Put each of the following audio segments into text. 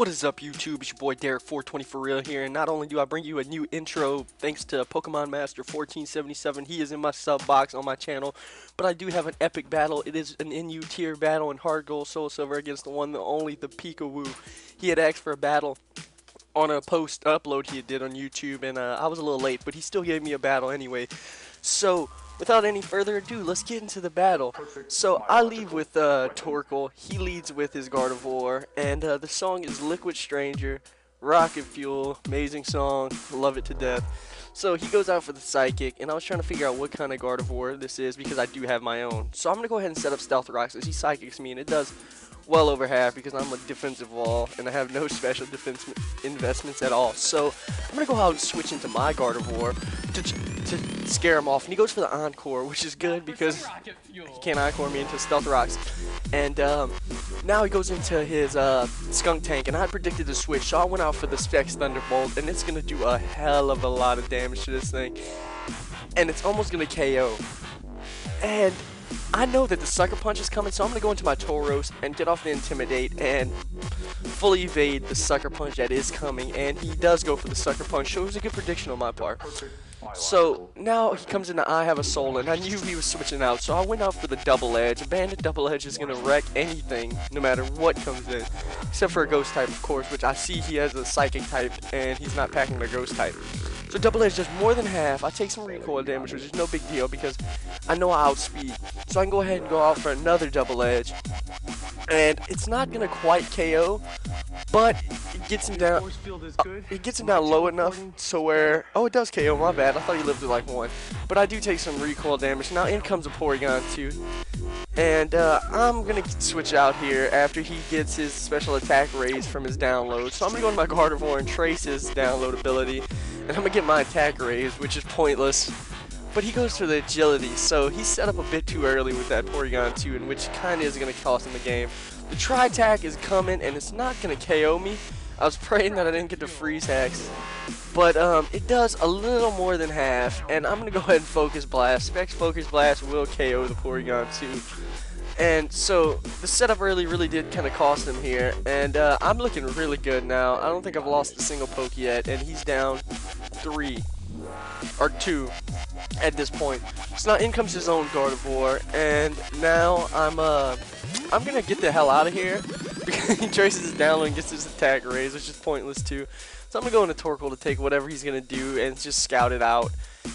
What is up, YouTube? It's your boy Derek420 for real here, and not only do I bring you a new intro thanks to Pokemon Master 1477, he is in my sub box on my channel, but I do have an epic battle. It is an NU tier battle in hard gold soul silver against the one, the only, ThePikaWu. He had asked for a battle on a post upload he did on YouTube, and I was a little late, but he still gave me a battle anyway. So without any further ado, let's get into the battle. So I leave with Torkoal, he leads with his Gardevoir, and the song is Liquid Stranger, Rocket Fuel, amazing song, love it to death. So he goes out for the Psychic, and I was trying to figure out what kind of Gardevoir this is because I do have my own. So I'm going to go ahead and set up Stealth Rocks as he Psychics me, and it does well over half because I'm a defensive wall and I have no special defense investments at all. So I'm going to go out and switch into my Gardevoir to scare him off, and he goes for the Encore, which is good because he can't Encore me into Stealth Rocks. And now he goes into his Skunk Tank, and I predicted the switch, so I went out for the Specs Thunderbolt, and it's going to do a hell of a lot of damage to this thing, and it's almost going to KO. And I know that the Sucker Punch is coming, so I'm going to go into my Tauros and get off the Intimidate and fully evade the Sucker Punch that is coming, and he does go for the Sucker Punch, so it was a good prediction on my part. So now he comes into I Have a Soul, and I knew he was switching out, so I went out for the Double Edge. A Bandit Double Edge is going to wreck anything, no matter what comes in, except for a Ghost type, of course, which I see he has a Psychic type, and he's not packing the Ghost type. So Double Edge does more than half. I take some recoil damage, which is no big deal because I know I outspeed. So I can go ahead and go out for another Double Edge. And it's not going to quite KO, but it gets him down. It gets him down low enough so where, oh, it does KO, my bad. I thought he lived to like 1. But I do take some recoil damage. Now in comes a Porygon too. And I'm going to switch out here after he gets his special attack raised from his download. So I'm going to go into my Gardevoir and trace his download ability. And I'm going to get my attack raised, which is pointless. But he goes for the Agility, so he's set up a bit too early with that Porygon too, and which kind of is going to cost him the game. The Tri-Attack is coming, and it's not going to KO me. I was praying that I didn't get the Freeze Hacks. But it does a little more than half, and I'm going to go ahead and Focus Blast. Specs Focus Blast will KO the Porygon too. And so the setup really did kind of cost him here, and I'm looking really good now. I don't think I've lost a single poke yet, and he's down 3 or 2 at this point. So now in comes his own Gardevoir, and now I'm gonna get the hell out of here because he traces his download and gets his attack raised, which is pointless too. So I'm gonna go into Torkoal to take whatever he's gonna do and just scout it out.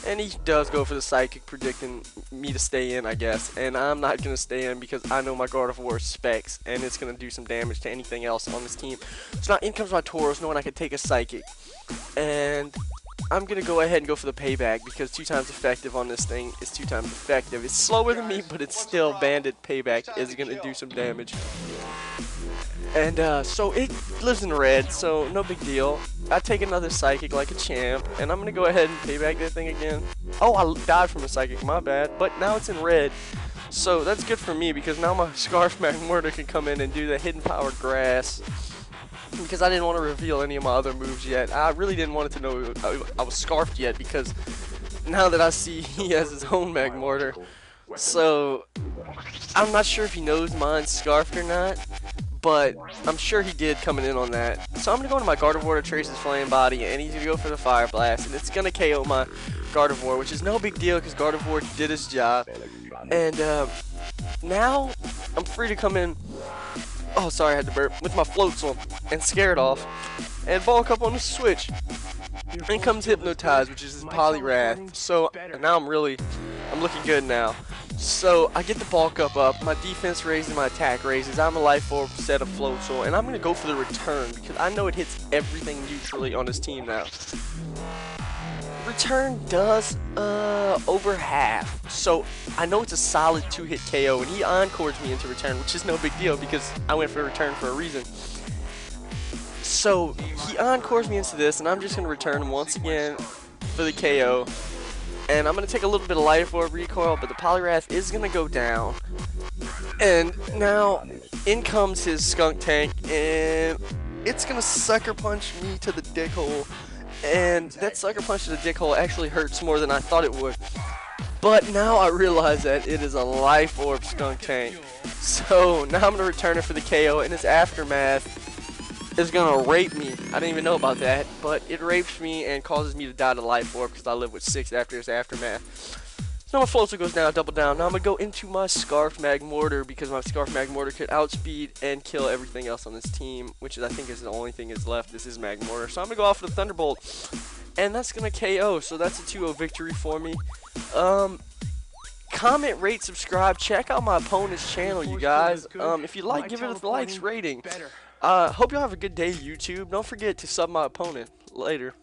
And he does go for the Psychic, predicting me to stay in, I guess. And I'm not going to stay in because I know my Gardevoir specs, and it's going to do some damage to anything else on this team. So now in comes my Tauros, knowing I can take a Psychic. And I'm going to go ahead and go for the Payback because 2 times effective on this thing is 2 times effective. It's slower than me, but it's still Bandit Payback is going to do some damage. And so it lives in red, so no big deal. I take another Psychic like a champ, and I'm going to go ahead and pay back that thing again. Oh, I died from a Psychic, my bad, but now it's in red. So that's good for me because now my Scarf Magmortar can come in and do the Hidden Power Grass. Because I didn't want to reveal any of my other moves yet. I really didn't want it to know I was Scarfed yet because now that I see he has his own Magmortar. So I'm not sure if he knows mine's Scarfed or not, but I'm sure he did coming in on that. So I'm going to go into my Gardevoir to trace his Flame Body, and he's going to go for the Fire Blast, and it's going to KO my Gardevoir, which is no big deal because Gardevoir did his job. And now I'm free to come in, oh sorry I had to burp, with my Floatzel and scare it off, and Bulk up on the switch. In comes Hypnotize, which is his Poliwrath. So now I'm looking good now. So I get the Bulk up, my defense raises, my attack raises, I'm a Life Orb set of Floatzel, and I'm going to go for the Return because I know it hits everything neutrally on his team now. Return does over half, so I know it's a solid 2-hit KO, and he encores me into Return, which is no big deal because I went for Return for a reason. So he encores me into this, and I'm just going to return once again for the KO. And I'm going to take a little bit of Life Orb recoil, but the Poliwrath is going to go down. And now in comes his Skunk Tank, and it's going to Sucker Punch me to the dick hole. And that Sucker Punch to the dick hole actually hurts more than I thought it would. But now I realize that it is a Life Orb Skunk Tank. So now I'm going to return it for the KO, and its aftermath is gonna rape me. I didn't even know about that, but it rapes me and causes me to die to life orb because I live with 6 after this aftermath. So my float goes down, double down. Now I'm gonna go into my Scarf Mag Mortar because my Scarf Mag Mortar could outspeed and kill everything else on this team, which is, I think is the only thing is left. This is Mag Mortar. So I'm gonna go off with the Thunderbolt, and that's gonna KO. So that's a 2-0 victory for me. Comment, rate, subscribe. Check out my opponent's channel, you guys. If you like, give it a likes rating. Hope y'all have a good day, YouTube. Don't forget to sub my opponent. Later.